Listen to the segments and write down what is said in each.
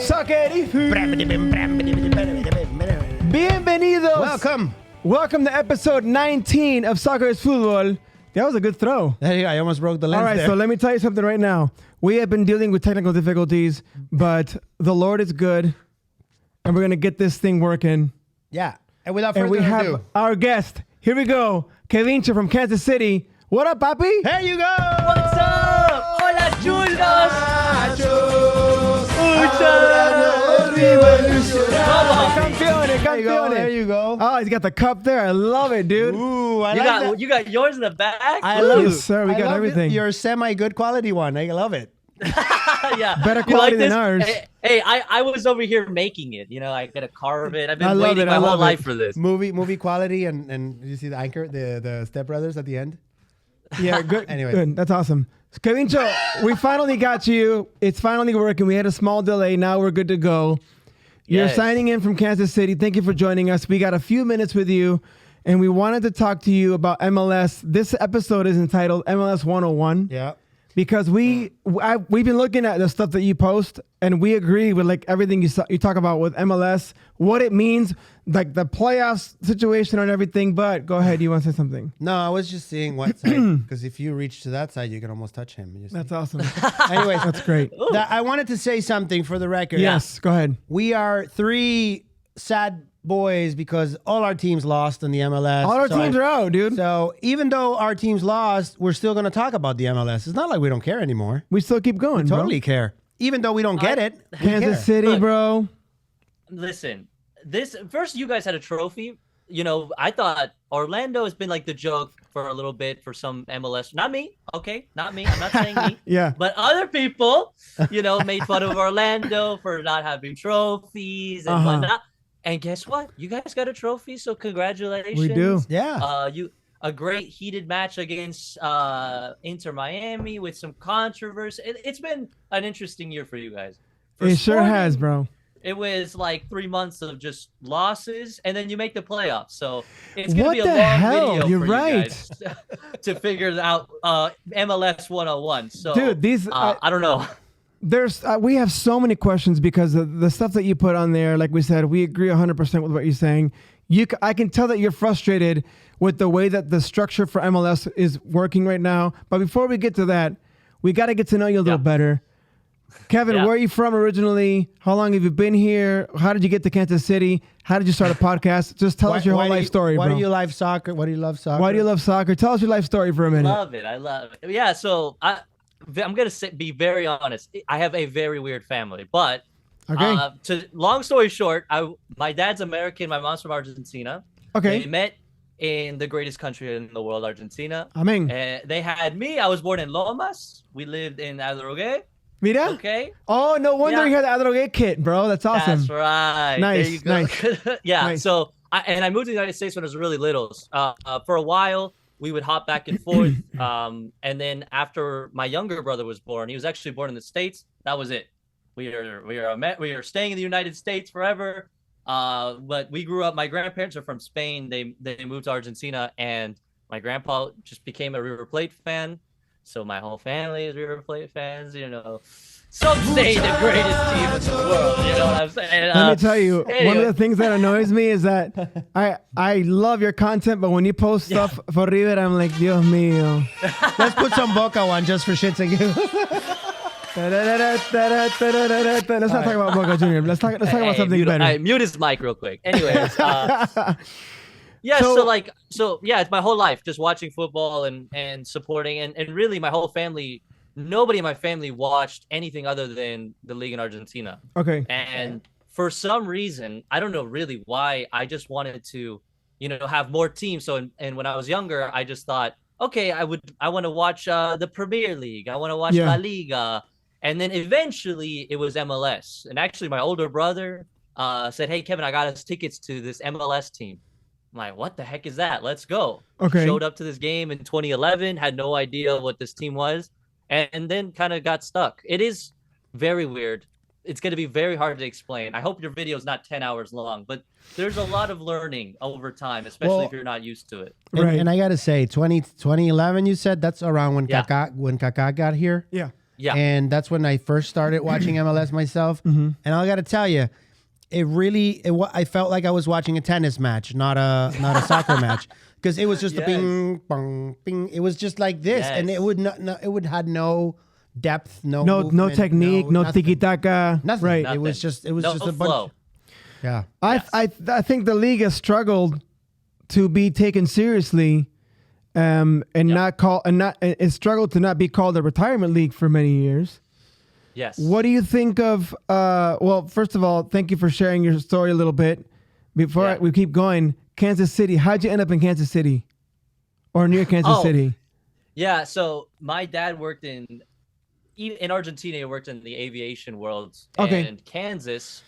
Soccer y Bienvenidos. Welcome to episode 19 of Soccer is Fútbol. That was a good throw. I almost broke the lens. All right, there. so let me tell you something right now. We have been dealing with technical difficulties, but the Lord is good, and we're going to get this thing working. Yeah. And without further we ado, have our guest. Here we go. Kevincha from Kansas City. What up, papi? there you go. What's up? Hola, chulos. There you go. Oh, he's got the cup there. I love it, dude. Ooh, I You like got that. you got yours in the back. I love Yes, it. sir. We I got love everything. Your semi-good quality one. I love it. Yeah, Better You quality than this? ours. Hey, I was over here making it. You know, I gotta carve it. I've I been love waiting it, my I whole love life it. for this. Movie quality, and you see the anchor, the Step Brothers at the end. Yeah, good. Anyway. Good. That's awesome. Kevincho, we finally got you. It's finally working. We had a small delay. Now we're good to go. You're Yes. signing in from Kansas City. Thank you for joining us. We got a few minutes with you, and we wanted to talk to you about MLS. This episode is entitled MLS 101 Yeah. because we've been looking at the stuff that you post, and we agree with like everything you talk about with MLS, what it means, like the playoffs situation and everything. But go ahead, you want to say something? No, I was just seeing what side, because if you reach to that side, you can almost touch him. You see? That's awesome. Anyways, That's great. I wanted to say something for the record. Yes, go ahead. We are three sad boys because all our teams lost in the MLS. All our teams are out, dude. So even though our teams lost, we're still going to talk about the MLS. It's not like we don't care anymore. We still keep going, Totally care. Even though we don't get it, we Kansas care. City, Look. bro. Listen, this first you guys had a trophy. You know, I thought Orlando has been like the joke for a little bit for some MLS. Not me, okay? Not me. I'm not saying me. Yeah. But other people, you know, made fun of Orlando for not having trophies and Uh-huh. whatnot. And guess what? You guys got a trophy, so congratulations. We do. Yeah. A great heated match against Inter Miami with some controversy. It's been an interesting year for you guys. For It sure Sporting, has, bro. It was like 3 months of just losses, and then you make the playoffs. So it's gonna What be a the long hell? video You're for right. you guys to figure out MLS 101. So, Dude, these I don't know. there's we have so many questions because of the stuff that you put on there. Like we said, we agree 100% with what you're saying. I can tell that you're frustrated with the way that the structure for MLS is working right now. But before we get to that, we got to get to know you a little better. Kevin, Yeah. where are you from originally? How long have you been here? How did you get to Kansas City? How did you start a podcast? Just tell us your whole life story, Why bro. do you love soccer? Why do you love soccer? Why do you love soccer? Tell us your life story for a minute. Love it. I love it. Yeah. So I'm gonna be very honest. I have a very weird family, but Okay. long story short, my dad's American. My mom's from Argentina. Okay. They met in the greatest country in the world, Argentina. Amén. They had me. I was born in Lomas. We lived in Adrogué. Mira. Okay. Oh, no wonder Yeah. you had the Adrogué kit, bro. That's awesome. That's right. Nice, There you go. nice. Yeah. Nice. So I moved to the United States when I was really little. For a while, we would hop back and forth. And then after my younger brother was born, he was actually born in the States. That was it. We are staying in the United States forever. But we grew up. My grandparents are from Spain. They moved to Argentina, and my grandpa just became a River Plate fan. So my whole family is River Plate fans. You know, some say the greatest team in the world. You know what I'm saying? Let me tell you, one anyway. of the things that annoys me is that I love your content, but when you post stuff for River, I'm like, Dios mío. Let's put some Boca one just for shits and giggles. Let's not talk about Boca Juniors. Let's talk about something mute, better. mute his mic real quick. Anyways, yeah. So yeah, it's my whole life just watching football and supporting, and really my whole family. Nobody in my family watched anything other than the league in Argentina. Okay. And for some reason, I don't know really why, I just wanted to, you know, have more teams. So, and when I was younger, I just thought, okay, I want to watch the Premier League. I want to watch Yeah. La Liga. And then eventually it was MLS. And actually my older brother said, hey, Kevin, I got us tickets to this MLS team. I'm like, what the heck is that? Let's go. Okay. Showed up to this game in 2011, had no idea what this team was, and then kind of got stuck. It is very weird. It's going to be very hard to explain. I hope your video is not 10 hours long, but there's a lot of learning over time, especially if you're not used to it. Right. And I got to say, 2011, you said that's around when Yeah. Kaká got here. Yeah. Yeah. And that's when I first started watching MLS myself. And I got to tell you, I felt like I was watching a tennis match, not a soccer match, because it was just a bing, bong, bing. It was just like this, and it would had no depth, no movement, technique, no nothing. tiki-taka. Nothing. Right. It was just a flow. bunch. Yeah. I think the league has struggled to be taken seriously, and it struggled to not be called a retirement league for many years. Yes. What do you think of? Well, first of all, thank you for sharing your story a little bit. Before we keep going, Kansas City. How'd you end up in Kansas City, or near Kansas City? Yeah. So my dad worked in Argentina. He worked in the aviation world. Okay. And Kansas.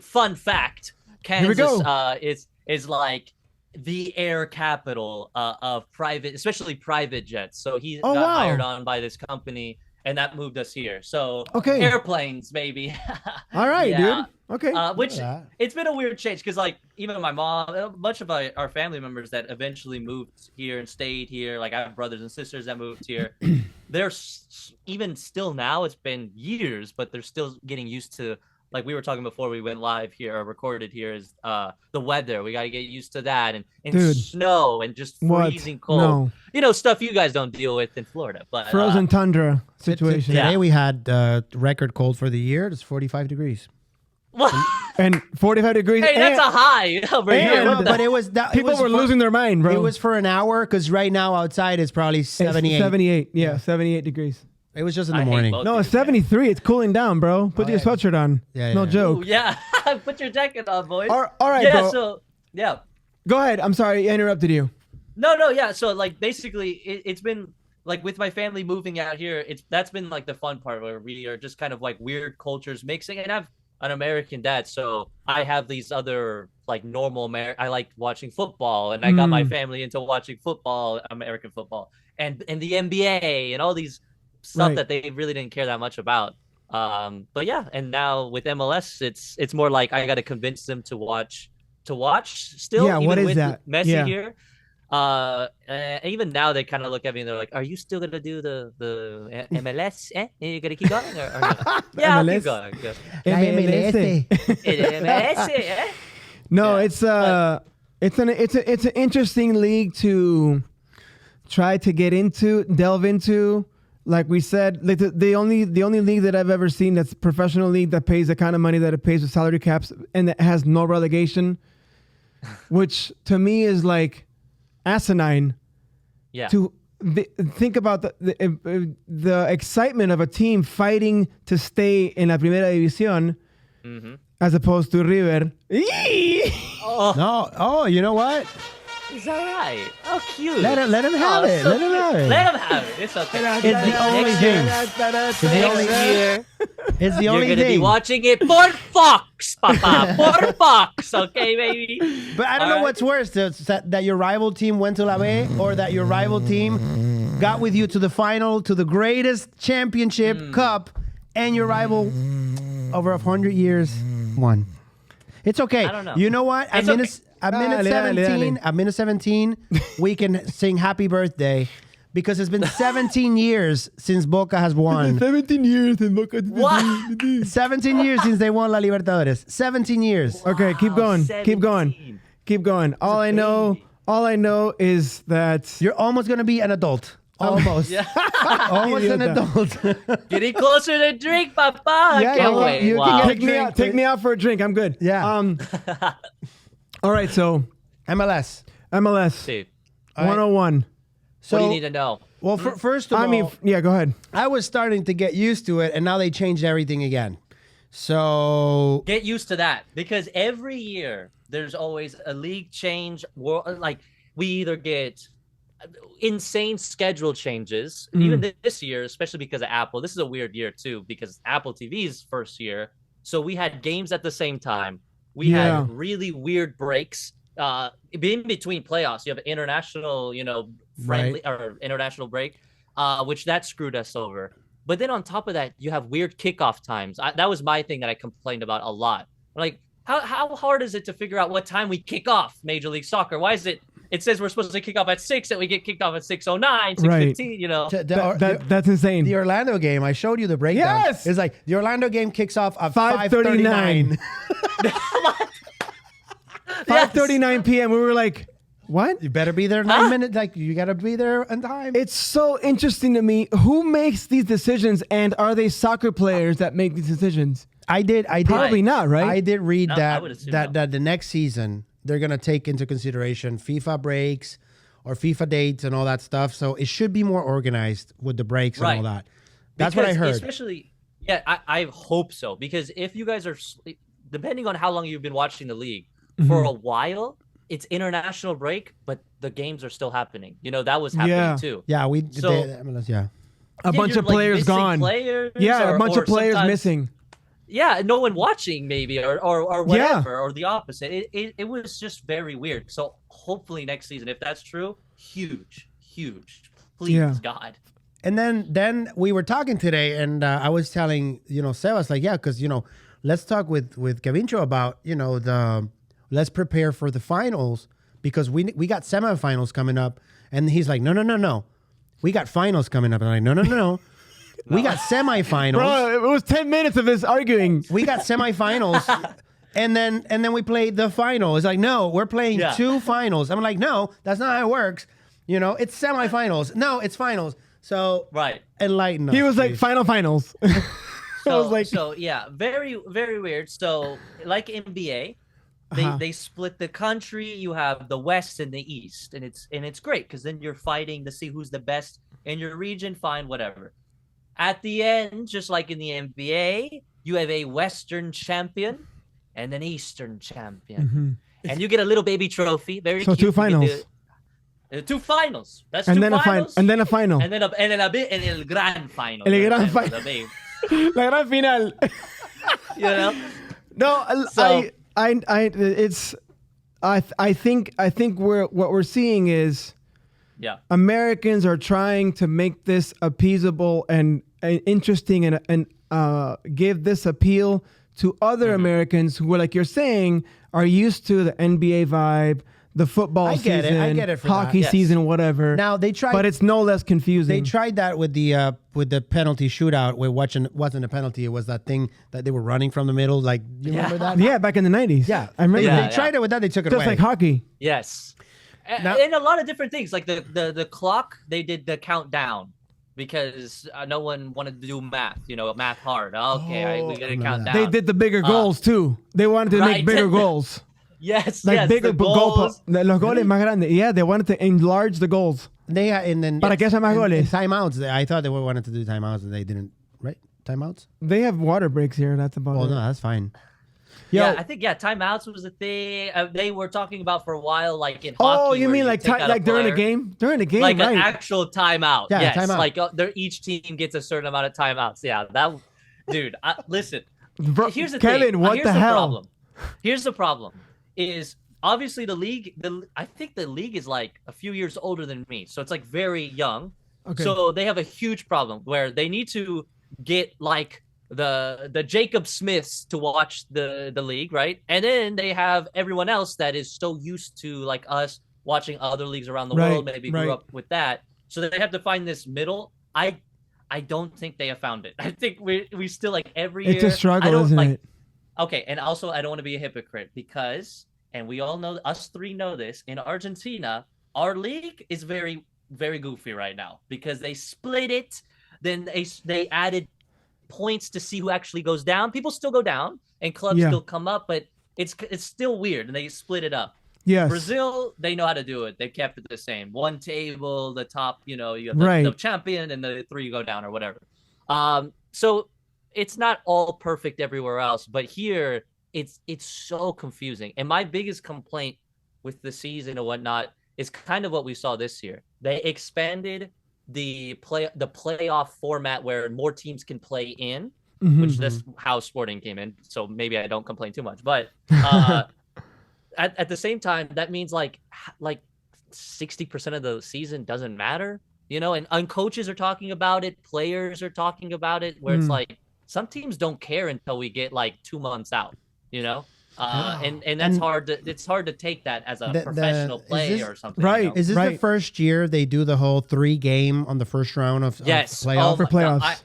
Fun fact. Kansas is like the air capital of private, especially private jets. So he got hired on by this company. And that moved us here. So airplanes, maybe. All right, dude. Okay. Which it's been a weird change because, like, even my mom, much of our family members that eventually moved here and stayed here, like I have brothers and sisters that moved here. They're even still now. It's been years, but they're still getting used to. Like we were talking before we went live here or recorded here is the weather. We got to get used to that and Dude, snow and just freezing cold. No. You know, stuff you guys don't deal with in Florida. But frozen tundra situation. Today we had record cold for the year. It's 45 degrees. And 45 degrees. Hey, that's a high over here. But it was that People were losing their mind, bro. It was for an hour because right now outside it's probably 78. 78. Yeah, 78 degrees. It was just in the morning. No, it's 73. It's cooling down, bro. Put your sweatshirt on. No joke. Ooh, yeah. Put your jacket on, boys. All right, yeah, bro. So, yeah. Go ahead. I'm sorry. I interrupted you. No, yeah. So, like, basically, it's been, like, with my family moving out here, that's been, like, the fun part where we are just kind of, like, weird cultures mixing. And I have an American dad, so I have these other, like, normal I like watching football, and I got my family into watching football, American football, and the NBA and all these stuff that they really didn't care that much about. But yeah, and now with MLS, it's more like I got to convince them to watch still. Yeah, even what is with that? Messi here. Even now they kind of look at me and they're like, "Are you still gonna do the MLS? You gonna keep going?" Or yeah, I'll keep going. MLS. MLS, No, it's an interesting league to try to delve into. Like we said, like the only league that I've ever seen that's professional league that pays the kind of money that it pays with salary caps and that has no relegation, which to me is like asinine. Yeah. To think about the excitement of a team fighting to stay in la Primera División, as opposed to River. No. Oh, you know what? It's all right. Oh, cute. Let him have it. So Let him have it. Let him have it. It's okay. It's the only thing. It's the only You're gonna thing. be watching it for Fox, Papa. For Fox, okay, baby. But I don't know what's worse, that your rival team went to La B or that your rival team got with you to the final, to the greatest championship cup, and your rival over 100 years won. It's okay. I don't know. You know what? At minute 17, we can sing happy birthday because it's been 17 years since Boca has won. 17 years in Boca. What? 17 years since they won La Libertadores. 17 years. Okay, keep going. 17. Keep going. All I know is that You're almost going to be an adult. Almost. Yeah. Almost an adult. Getting closer to drink, Papa. I can't wait. you Wow. can get take me out for a drink. I'm good. Yeah. All right, so MLS. Dude, 101. So, what do you need to know? well, first of all, go ahead. I was starting to get used to it, and now they changed everything again. So, Get used to that because every year there's always a league change. Like we either get insane schedule changes, even this year, especially because of Apple. This is a weird year too because Apple TV's first year, so we had games at the same time. We had really weird breaks. In between playoffs, you have an international, friendly or international break, which that screwed us over. But then on top of that, you have weird kickoff times. That was my thing that I complained about a lot. Like, how hard is it to figure out what time we kick off Major League Soccer? Why is it it says we're supposed to kick off at 6 and we get kicked off at 6:09, 6:15, you know. That's insane. The Orlando game, I showed you the breakdown. Yes! It's like the Orlando game kicks off at 5:39. 5:39 p.m. We were like, what? You better be there 9 minutes. Like, you got to be there on time. It's so interesting to me. Who makes these decisions, and are they soccer players that make these decisions? I did. Probably not, right? I did read No, I would assume no. that the next season they're gonna take into consideration FIFA breaks or FIFA dates and all that stuff. So it should be more organized with the breaks and all that. That's what I heard. Especially, yeah, I hope so, because if you guys are, depending on how long you've been watching the league, for a while, it's international break, but the games are still happening. You know, that was happening too. Yeah, So- yeah. A bunch of players missing gone. Players, A bunch of players sometimes- missing. Yeah, no one watching maybe or whatever, or the opposite. It was just very weird. So hopefully next season, if that's true, huge. Please, God. And then we were talking today, and I was telling Sebas, like, yeah, because let's talk with Gavincho about let's prepare for the finals, because we got semifinals coming up, and he's like, no, we got finals coming up. And I'm like, no. We got semifinals. Bro, it was 10 minutes of this arguing. We got semifinals, and then we played the final. It's like, no, we're playing two finals. I'm like, no, that's not how it works. It's semifinals. No, it's finals. So enlighten us. He was like, finals. So yeah, very, very weird. So like NBA, they split the country. You have the West and the East, and it's great, because then you're fighting to see who's the best in your region. Fine, whatever. At the end, just like in the NBA, you have a Western champion and an Eastern champion, and you get a little baby trophy. Very cute. Two finals. Two finals. That's and two then finals. And then a final. And then el gran final. El gran final. La gran final. You know. No, So, I think what we're seeing is Americans are trying to make this appeasable and interesting and give this appeal to other Americans who, like you're saying, are used to the NBA vibe, the football season, I get it for hockey that. season, whatever. Now they tried, but it's no less confusing. They tried that with the penalty shootout, where wasn't a penalty. It was that thing that they were running from the middle. Like, you remember that? Yeah, back in the 90s. Yeah, I remember. They tried it with that. They took it just away. like hockey. Yes. Now, and a lot of different things, like the clock. They did the countdown because no one wanted to do math. Math hard. Okay, we got to count down. They did the bigger goals too. They wanted to make bigger goals. Yes, like bigger the goals. Los goles más grandes. Yeah, they wanted to enlarge the goals. They and then para que sean más goles. Timeouts. I thought they wanted to do timeouts, and they didn't. Right? Timeouts. They have water breaks here. That's about. Oh it. no, that's fine. Yeah, I think timeouts was the thing they were talking about for a while, like in hockey. Oh, you mean like during the game? During the game, like right. an actual timeout. Yeah, yes, timeout. like each team gets a certain amount of timeouts. Yeah, that dude. Listen, Bro, here's the Kevin, thing. what Here's the hell? Problem. Here's the problem: is obviously the league. I think the league is like a few years older than me, so it's like very young. Okay. So they have a huge problem where they need to get like the Jacob Smiths to watch the league, right? And then they have everyone else that is so used to, like us, watching other leagues around the world, maybe grew up with that. So they have to find this middle. I don't think they have found it. I think we still, like, every year. It's a struggle, isn't it? Okay, and also I don't want to be a hypocrite because, and we all know, us three know this, in Argentina, our league is very, very goofy right now because they split it. Then they added points to see who actually goes down. People still go down and clubs still come up, but it's still weird, and they split it up. Yes. Brazil, they know how to do it. They kept it the same. One table, the top, you have the champion, and the three go down or whatever. So it's not all perfect everywhere else, but here it's so confusing. And my biggest complaint with the season and whatnot is kind of what we saw this year. They expanded the playoff format where more teams can play in, which that's how sporting came in. So maybe I don't complain too much, but at the same time, that means like 60% of the season doesn't matter, and coaches are talking about it, players are talking about it, where it's like some teams don't care until we get like 2 months out, And that's hard to it's hard to take that as a professional player or something. Right. You know? Is this the first year they do the whole 3-game on the first round of Yes. playoff? For playoffs.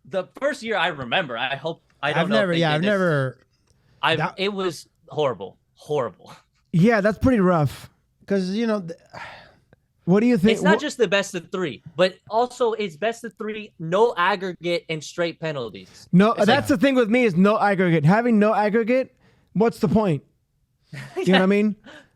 The first year I remember, I hope I don't I've know. never. Yeah, I've never. It was horrible. Yeah, that's pretty rough. Because What do you think? It's not just the best of 3, but also it's best of 3, no aggregate and straight penalties. No, It's that's the thing with me is no aggregate. Having no aggregate, what's the point? You know what I mean?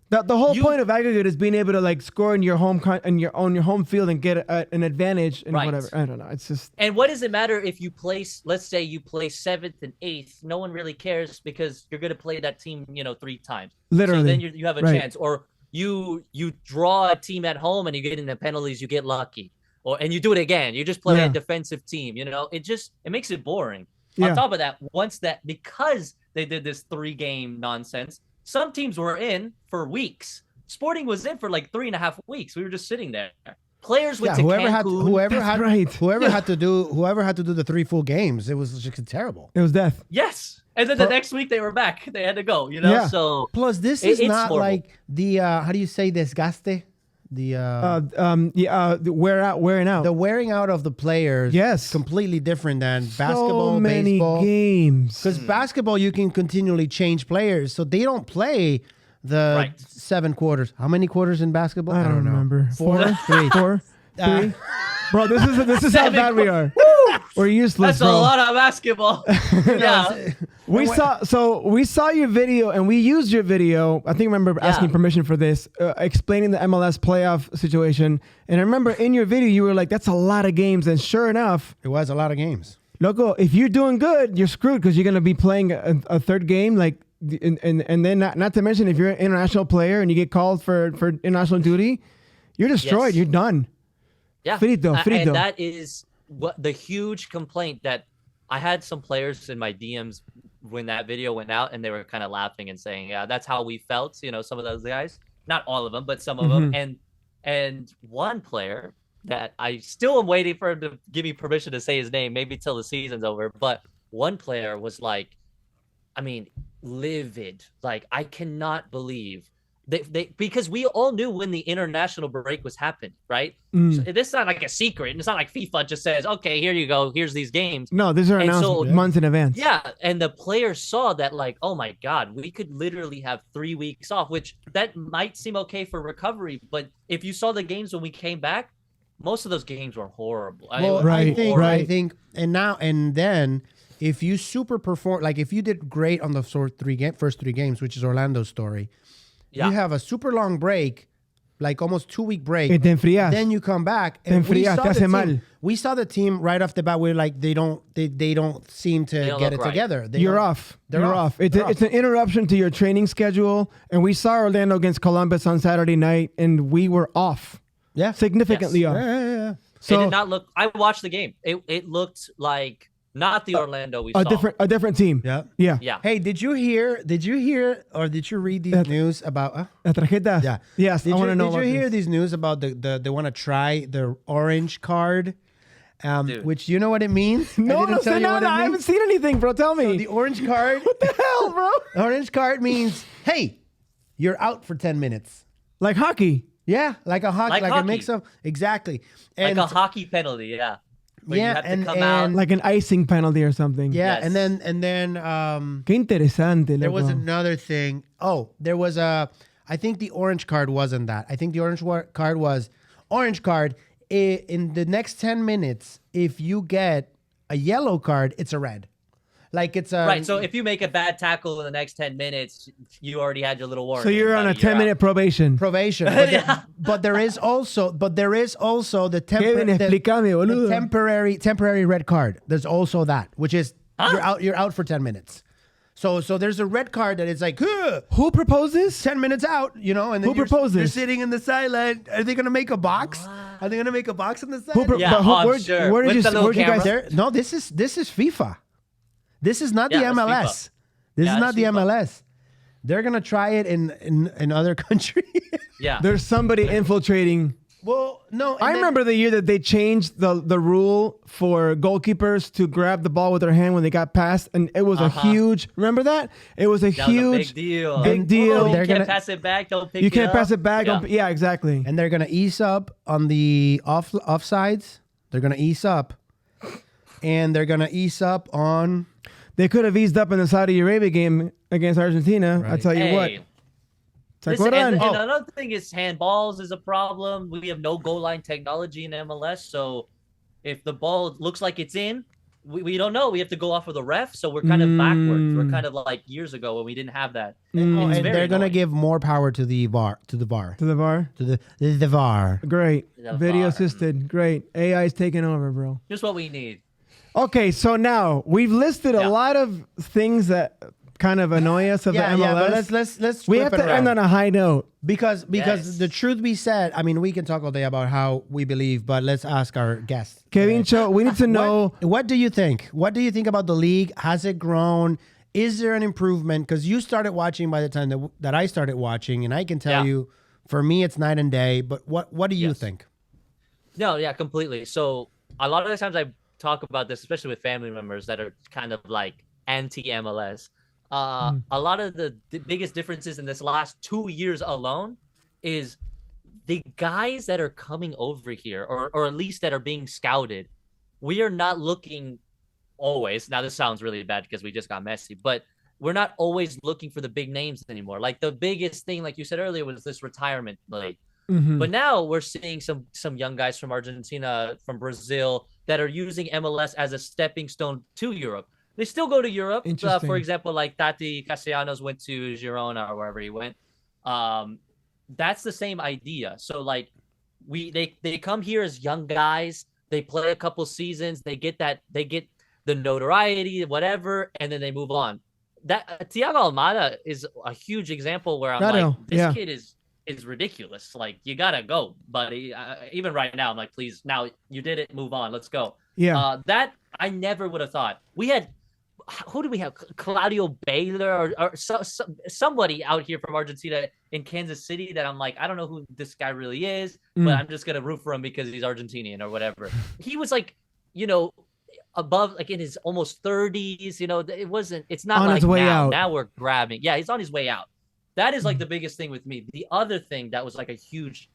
The whole point of aggregate is being able to like score in your home on your home field and get an advantage and whatever. I don't know. It's just. And what does it matter if you place? Let's say you place 7th and 8th. No one really cares because you're going to play that team, 3 times. Literally. So then you have a chance. Or you draw a team at home and you get into penalties. You get lucky. And you do it again. You just play a defensive team. It makes it boring. Yeah. On top of that, because they did this 3-game nonsense. Some teams were in for weeks. Sporting was in for like 3.5 weeks. We were just sitting there. Players went to Cancun. Whoever had to do the 3 full games. It was just terrible. It was death. Yes, and then the next week they were back. They had to go. Yeah. So plus this is not horrible. like the how do you say desgaste? The wearing out. The wearing out of the players. Yes, completely different than basketball, so many baseball. games. Because basketball, you can continually change players, so they don't play the 7 quarters. How many quarters in basketball? I don't remember. 4, 3, 4, 3. Bro, this is how bad we are. We're useless. That's a lot of basketball. Yeah. We saw your video and we used your video. I think I remember asking permission for this, explaining the MLS playoff situation. And I remember in your video you were like, "That's a lot of games." And sure enough, it was a lot of games. Loco, if you're doing good, you're screwed because you're gonna be playing a third game. Like, and then not to mention if you're an international player and you get called for international duty, you're destroyed. You're done. Yeah. Frito. And that is what the huge complaint that I had some players in my DMs when that video went out, and they were kind of laughing and saying, "Yeah, that's how we felt." Some of those guys, not all of them, but some of them. And one player that I still am waiting for him to give me permission to say his name, maybe till the season's over. But one player was like, livid. Like, I cannot believe they because we all knew when the international break was happening, right? So this is not like a secret, and it's not like FIFA just says, "Okay, here you go, here's these games." No, these are announced months in advance. Yeah, and the players saw that, like, oh my God, we could literally have 3 weeks off, which that might seem okay for recovery, but if you saw the games when we came back, most of those games were horrible. Well, I think, and then if you super perform, like if you did great on the first 3 games, which is Orlando's story. You have a super long break, like almost 2-week break. Then you come back and we saw the team right off the bat. We're like, they don't seem to get it together. You're off. You're off. It's an interruption to your training schedule. And we saw Orlando against Columbus on Saturday night, and we were off. Yeah, significantly off. Yeah. So it did not look. I watched the game. It looked like not the Orlando we saw. A different team. Yeah. Hey, did you hear, or did you read these news about? La tarjeta. Yeah. Yes, I want to know. Did you hear these news about they want to try the orange card? Which you know what it means? No, I haven't seen anything, bro. Tell me. So the orange card. What the hell, bro? The orange card means, hey, you're out for 10 minutes. Like hockey. Yeah, like a hockey, like a mix of exactly. And like a hockey penalty, yeah. Where you have to come out. Like an icing penalty or something. Yeah, Yes. and then Qué interesante. there was another thing. Oh, there was I think the orange card wasn't that. I think the orange card was orange card. In the next 10 minutes, if you get a yellow card, it's a red. Like it's a right. So if you make a bad tackle in the next 10 minutes, you already had your little warning. So you're on a 10-minute probation. But there is also the temporary red card. There's also that, which is you're out for 10 minutes. So there's a red card that is like, who proposes? 10 minutes out, and then who proposes? You're sitting in the sideline. Are they gonna make a box? Are they gonna make a box on the side? Where did you guys? No, this is FIFA. This is not the MLS. This is not the FIFA. MLS. They're gonna try it in other countries. Yeah. There's somebody infiltrating Well, no. I remember the year that they changed the rule for goalkeepers to grab the ball with their hand when they got past, and it was a huge. Remember that? It was a huge, big deal. big deal. Oh, you They're can't gonna- pass it back. Don't pick You it can't up. pass it back. Yeah. Yeah, exactly. And they're gonna ease up on the offsides. They're gonna ease up, and they're gonna ease up on. They could have eased up in the Saudi Arabia game against Argentina. I Right. tell you what. Hey, It's like, listen, what and on? another thing is handballs is a problem. We have no goal line technology in MLS, so if the ball looks like it's in, we don't know. We have to go off of the ref, so we're kind of backwards. We're kind of like years ago when we didn't have that. Oh, It's and very they're gonna annoying. give more power to the VAR, to the VAR, To the VAR. to the VAR. Great. The Video VAR. assisted. Great. AI is taking over, bro. Just what we need. Okay, so now we've listed a Yeah. lot of things that kind of annoy us of the MLS. but let's We flip have it to end around. on a high note. because Yes. the truth be said, I mean, we can talk all day about how we believe, but let's ask our guest. Kevin Cho, we need to know. What do you think? What do you think about the league? Has it grown? Is there an improvement? Because you started watching by the time that I started watching, and I can tell Yeah. you, for me, it's night and day. But what do you Yes. think? No, yeah, completely. So a lot of the times I talk about this, especially with family members that are kind of like anti-MLS. A lot of the biggest differences in this last 2 years alone is the guys that are coming over here, or at least that are being scouted. We are not looking always. Now, this sounds really bad because we just got Messi, but we're not always looking for the big names anymore. Like the biggest thing, like you said earlier, was this retirement league. Mhm. But now we're seeing some young guys from Argentina, from Brazil, that are using MLS as a stepping stone to Europe. They still go to Europe. Interesting. For example, like Tati Castellanos went to Girona or wherever he went. That's the same idea. So like they come here as young guys. They play a couple seasons. They get the notoriety, whatever, and then they move on. That Thiago Almada is a huge example where I'm Claro, like, this yeah. kid is ridiculous. Like, you gotta go, buddy. Even right now, I'm like, please, now you did it, move on, let's go. Yeah. That I never would have thought. We had, who do we have? Claudio Baylor or somebody out here from Argentina in Kansas City that I'm like, I don't know who this guy really is, but I'm just gonna root for him because he's Argentinian or whatever. He was like, above, like in his almost 30s. It's not On like his way now. out. Now we're grabbing. Yeah, he's on his way out. That is like the biggest thing with me. The other thing that was like a huge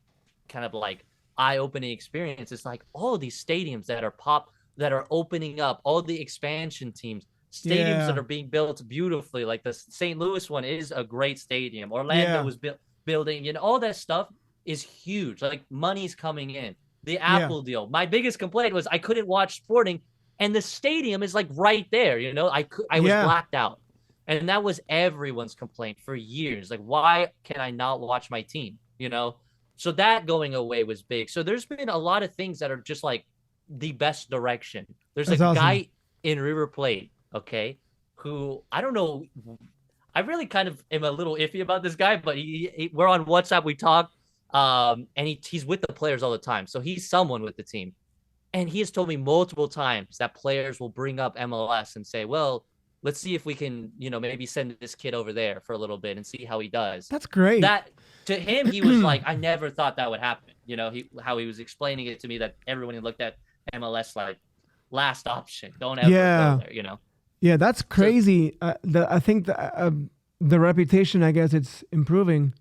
kind of like eye-opening experience is like all these stadiums that are opening up, all the expansion teams, stadiums that are being built beautifully. Like the St. Louis one is a great stadium. Orlando was building, all that stuff is huge. Like money's coming in. The Apple deal. My biggest complaint was I couldn't watch Sporting, and the stadium is like right there. I was blacked out. And that was everyone's complaint for years. Like, why can I not watch my team? So that going away was big. So there's been a lot of things that are just like the best direction. There's That's a awesome. guy in River Plate, okay, who I don't know. I really kind of am a little iffy about this guy, but we're on WhatsApp, we talk, and he's with the players all the time. So he's someone with the team. And he has told me multiple times that players will bring up MLS and say, well, let's see if we can, maybe send this kid over there for a little bit and see how he does. That's great. That to him, he was like, I never thought that would happen. How he was explaining it to me, that everyone who looked at MLS like last option, don't ever go there. Yeah, that's crazy. I think the reputation, I guess, it's improving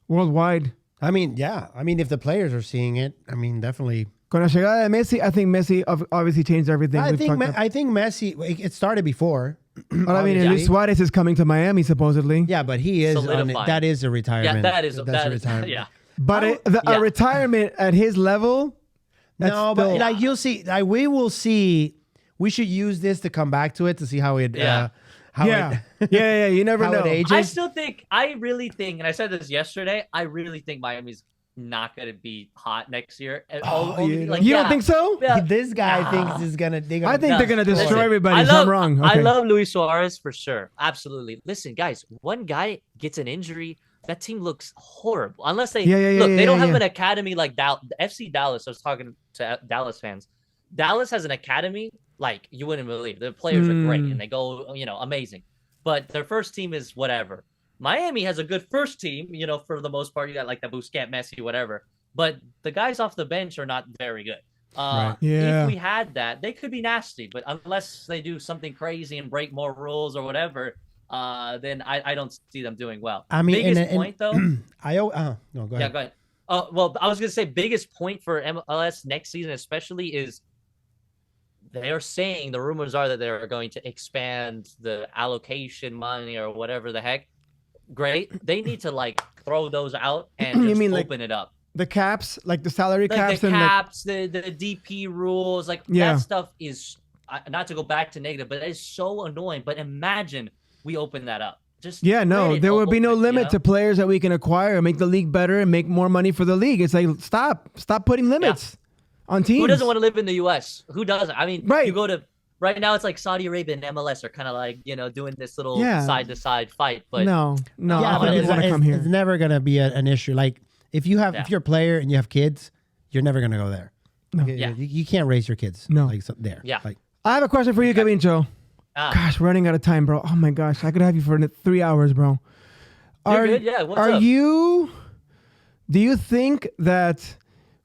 worldwide. I mean, yeah. I mean, if the players are seeing it, I mean, definitely. Con la llegada de Messi, I think Messi obviously changed everything. I We've think talked I think Messi. It started before. But I mean, obviously. Luis Suarez is coming to Miami supposedly. Yeah, but he is. Solidified. That is a retirement. Yeah, that is a retirement. Yeah. But a retirement at his level. That's No, still, but like you'll see, like we will see. We should use this to come back to it to see how it. Yeah. yeah. You never how know. it ages. I really think, and I said this yesterday, I really think Miami's not going to be hot next year. And You don't think so? Yeah. This guy thinks is gonna. I think they're gonna destroy everybody. I I'm wrong. I Okay. love Luis Suarez for sure. Absolutely. Listen, guys, one guy gets an injury, that team looks horrible. Unless they they don't have an academy like FC Dallas. I was talking to Dallas fans. Dallas has an academy like you wouldn't believe. The players are great and they go, amazing. But their first team is whatever. Miami has a good first team, for the most part. You got like the Busquets, Messi, whatever. but the guys off the bench are not very good. Right. Yeah. If we had that, they could be nasty, but unless they do something crazy and break more rules or whatever, then I don't see them doing well. I mean, biggest point though. no, go ahead. Yeah, go ahead. Well, I was gonna say biggest point for MLS next season, especially, is they are saying the rumors are that they're going to expand the allocation money or whatever the heck. Great, they need to like throw those out and You just mean, open it up. The caps, like the salary Like caps, the and caps, the DP rules, like Yeah. that stuff is not to go back to negative, but it's so annoying. But imagine we open that up. Just let it there would be no open, limit to players that we can acquire, make the league better, and make more money for the league. It's like stop putting limits on teams. Who doesn't want to live in the U.S.? Who doesn't? I mean, Right. you go to right now, it's like Saudi Arabia and MLS are kind of like doing this little Yeah. side to side fight. But No, Yeah, I but think it's, want to come here. it's never gonna be an issue. Like if you're a player and you have kids, you're never gonna go there. No. Yeah. You can't raise your kids. No. Like there. Yeah. Like I have a question for you, Gavincho. Gosh, we're running out of time, bro. Oh my gosh, I could have you for 3 hours, bro. You're good? Yeah, what's up? Do you think that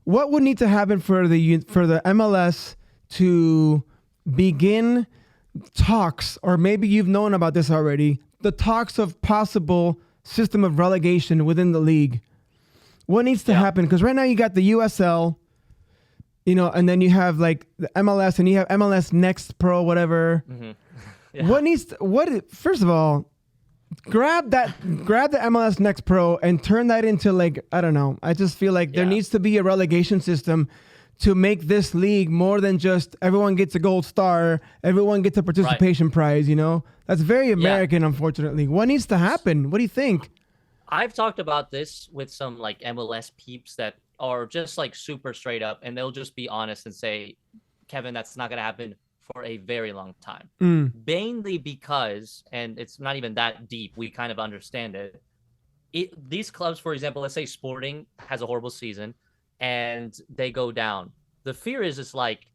what would need to happen for the MLS to begin talks, or maybe you've known about this already, the talks of possible system of relegation within the league? What needs to happen? Because right now you got the USL, and then you have like the MLS, and you have MLS Next Pro, whatever. Yeah. First of all, grab the MLS Next Pro and turn that into, like, I don't know. I just feel like there needs to be a relegation system to make this league more than just everyone gets a gold star, everyone gets a participation prize, That's very American, unfortunately. What needs to happen? What do you think? I've talked about this with some like MLS peeps that are just like super straight up, and they'll just be honest and say, Kevin, that's not going to happen for a very long time. Mainly because, and it's not even that deep, we kind of understand it. These clubs, for example, let's say Sporting has a horrible season and they go down. The fear is like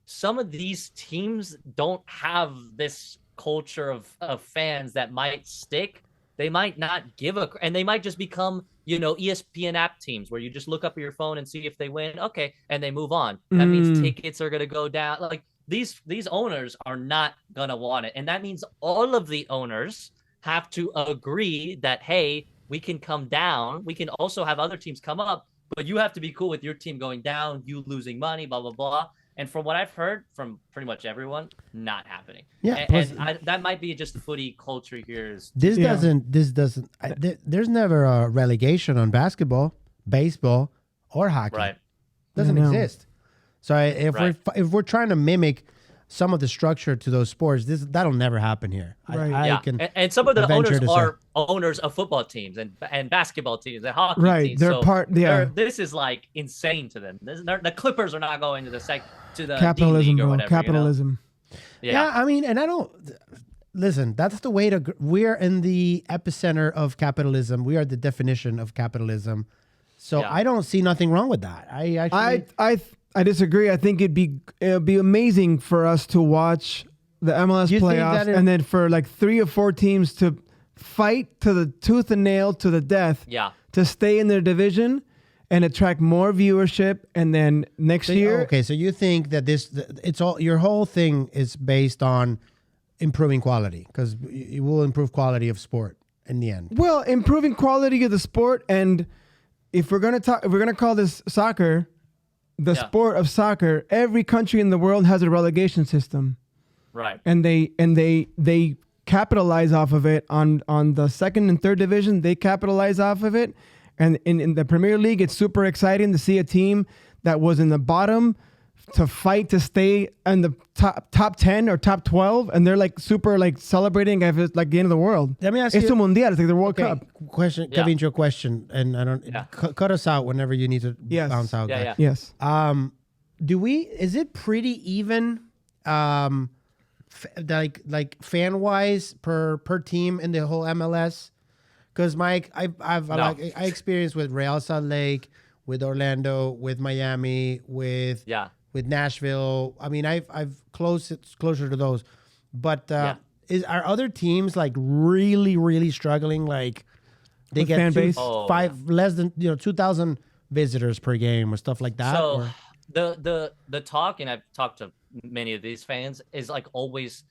some of these teams don't have this culture of fans that might stick. They might not and they might just become, ESPN app teams where you just look up your phone and see if they win. Okay. And they move on. That means tickets are going to go down. Like these owners are not going to want it. And that means all of the owners have to agree that, hey, we can come down. We can also have other teams come up, but you have to be cool with your team going down, you losing money, blah, blah, blah. And from what I've heard from pretty much everyone, not happening. Yeah, that might be just the footy culture here. There's never a relegation on basketball, baseball, or hockey. Right. Doesn't exist. So if we're trying to mimic some of the structure to those sports, that'll never happen here. Right. And some of the owners to are owners of football teams and basketball teams and hockey teams. They're this is like insane to them. The Clippers are not going to the capitalism, D-League or bro. whatever. Capitalism. Yeah, I mean, and I don't listen. That's the way to. We're in the epicenter of capitalism. We are the definition of capitalism. So I don't see nothing wrong with that. I disagree. I think it'd be amazing for us to watch the MLS playoffs, and then for like 3 or 4 teams to fight to the tooth and nail to the death. Yeah. To stay in their division and attract more viewership, and then next year. Okay, so you think that your whole thing is based on improving quality, because it will improve quality of sport in the end. Well, improving quality of the sport, and if we're gonna call this soccer, the sport of soccer, every country in the world has a relegation system. Right. And they capitalize off of it on the second and third division. They capitalize off of it. And in the Premier League, it's super exciting to see a team that was in the bottom to fight to stay in the top 10 or top 12, and they're like super like celebrating as if it's like the end of the world. Let me ask you. It's you. a Mundial. It's like the World Cup. Question, Gavincho, question, and I don't cut us out whenever you need to bounce out. Yeah. Yes. Is it pretty even, like fan wise per team in the whole MLS? Because Mike, I experienced with Real Salt Lake, with Orlando, with Miami, with Nashville. I mean, I've closer to those, but are other teams like really struggling? Like they with get fan base? less than 2,000 visitors per game or stuff like that? So or? the talk, and I've talked to many of these fans, is like always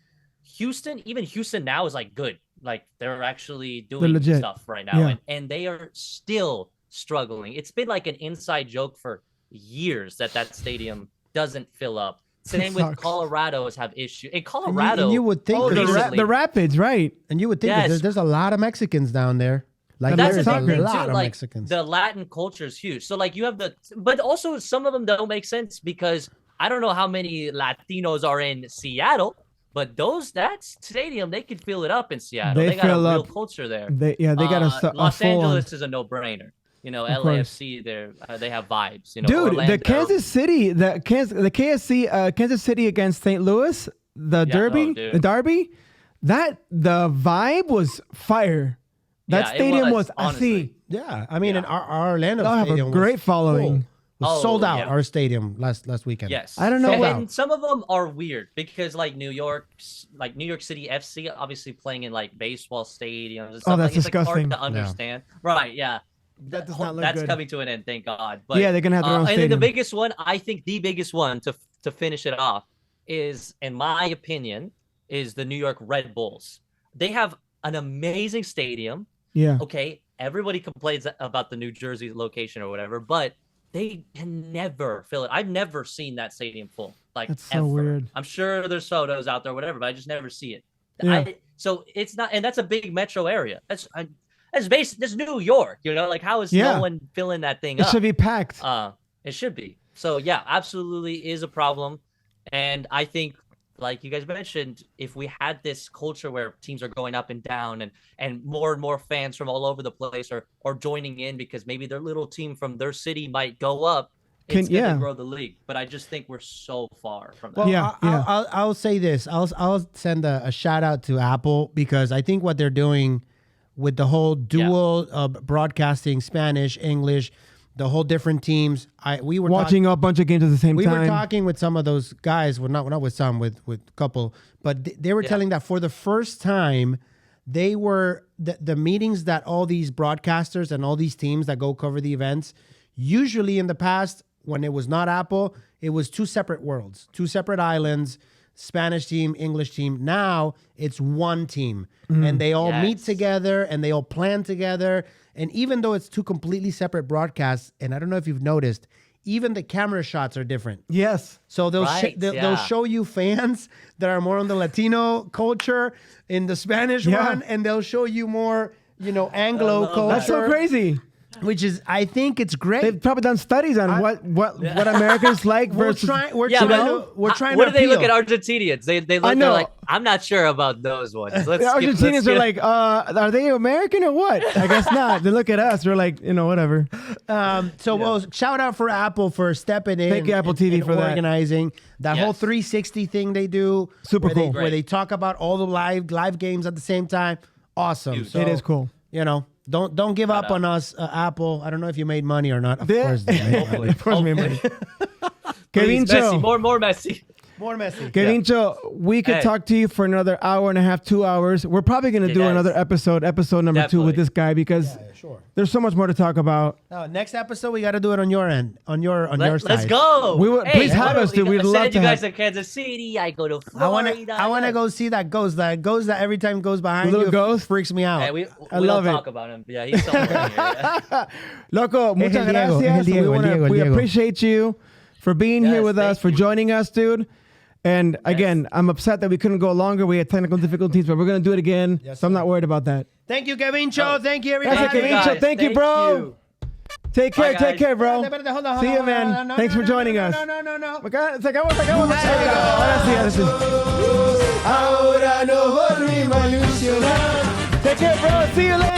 Houston. Even Houston now is like good. Like they're actually doing stuff right now, and they are still struggling. It's been like an inside joke for years that stadium doesn't fill up. Same with Colorado's have issues. In Colorado, and you would think the Rapids, right? And you would think that there's a lot of Mexicans down there. Like that's there's a a big thing lot too. of Like Mexicans. the Latin culture is huge. So like you have but also some of them don't make sense because I don't know how many Latinos are in Seattle, but that stadium, they could fill it up in Seattle. They got a real culture there. They got a Los Angeles is a no-brainer. You know, LAFC, they have vibes. You know, dude, Orlando. the Kansas City Kansas City against St. Louis, the derby, the vibe was fire. That stadium was honestly. Yeah, I mean, in our Orlando stadium have a great following. Was sold out. Our stadium last weekend. Yes, I don't know. And some of them are weird because like New York City FC, obviously playing in like baseball stadiums and stuff. That's it's disgusting. Like hard to understand. Yeah. Right? Yeah. That does not look That's good. coming to an end, thank God. But yeah, they're gonna have their own stadium. And then the biggest one, I think, the biggest one to finish it off is, in my opinion, is the New York Red Bulls. They have an amazing stadium. Yeah. Okay. Everybody complains about the New Jersey location or whatever, but they can never fill it. I've never seen that stadium full. Like that's so ever. weird. I'm sure there's photos out there, whatever, but I just never see it. Yeah. So it's not, and that's a big metro area. That's New York, you know, like how is no one filling that thing up? It should be packed. It should be. So yeah, absolutely is a problem. And I think, like you guys mentioned, if we had this culture where teams are going up and down and more fans from all over the place are joining in because maybe their little team from their city might go up, it's going to grow the league. But I just think we're so far from that. Well, I'll say this. I'll send a shout out to Apple because I think what they're doing with the whole dual broadcasting, Spanish, English, the whole different teams. We were watching a bunch of games at the same time. We were talking with some of those guys, well, not with some, with a couple, but they were telling that for the first time, they were the meetings that all these broadcasters and all these teams that go cover the events, usually in the past, when it was not Apple, it was two separate worlds, two separate islands, Spanish team, English team. Now it's one team and they all meet together and they all plan together. And even though it's two completely separate broadcasts, and I don't know if you've noticed, even the camera shots are different. Yes. So they'll show you fans that are more on the Latino culture in the Spanish one, and they'll show you more, Anglo culture. That's so crazy. Which is, I think it's great. They've probably done studies on what Americans like versus. We're trying. What to do they look appeal. at Argentinians? They look at like, I'm not sure about those ones. Argentinians are like, are they American or what? I guess not. They look at us. We're like, whatever. Well, shout out for Apple for stepping in. Thank you, Apple TV, for organizing that whole 360 thing they do. Super cool. Where they talk about all the live games at the same time. Awesome. So, it is cool. Don't give up on us, Apple. I don't know if you made money or not. Of course, hopefully. Of course, we made money. Messi, more Messi. More Messi. Kevincho, we could talk to you for another hour and a half, 2 hours. We're probably going to do another episode number 2 with this guy because there's so much more to talk about. Next episode, we got to do it on your end, on your side. Let's go. Please have us, dude. We'd love to you guys to Kansas City. I go to Florida. I want to go see that ghost. That ghost that every time goes behind little you ghost freaks me out. Hey, we I love don't it. talk about him. Yeah, he's somewhere here. Loco, muchas Diego, gracias. Diego. We appreciate you for being here with us, for joining us, dude. And again, I'm upset that we couldn't go longer. We had technical difficulties, but we're going to do it again. So I'm not worried about that. Thank you, Kevincho. Thank you, everybody. Thank you, bro. Take care. Take care, bro. Hold on, See you, man. Thanks for joining us. No. Se acabó. Ahora sí. Ahora no volvimos a ilusionar. Take care, bro. See you later.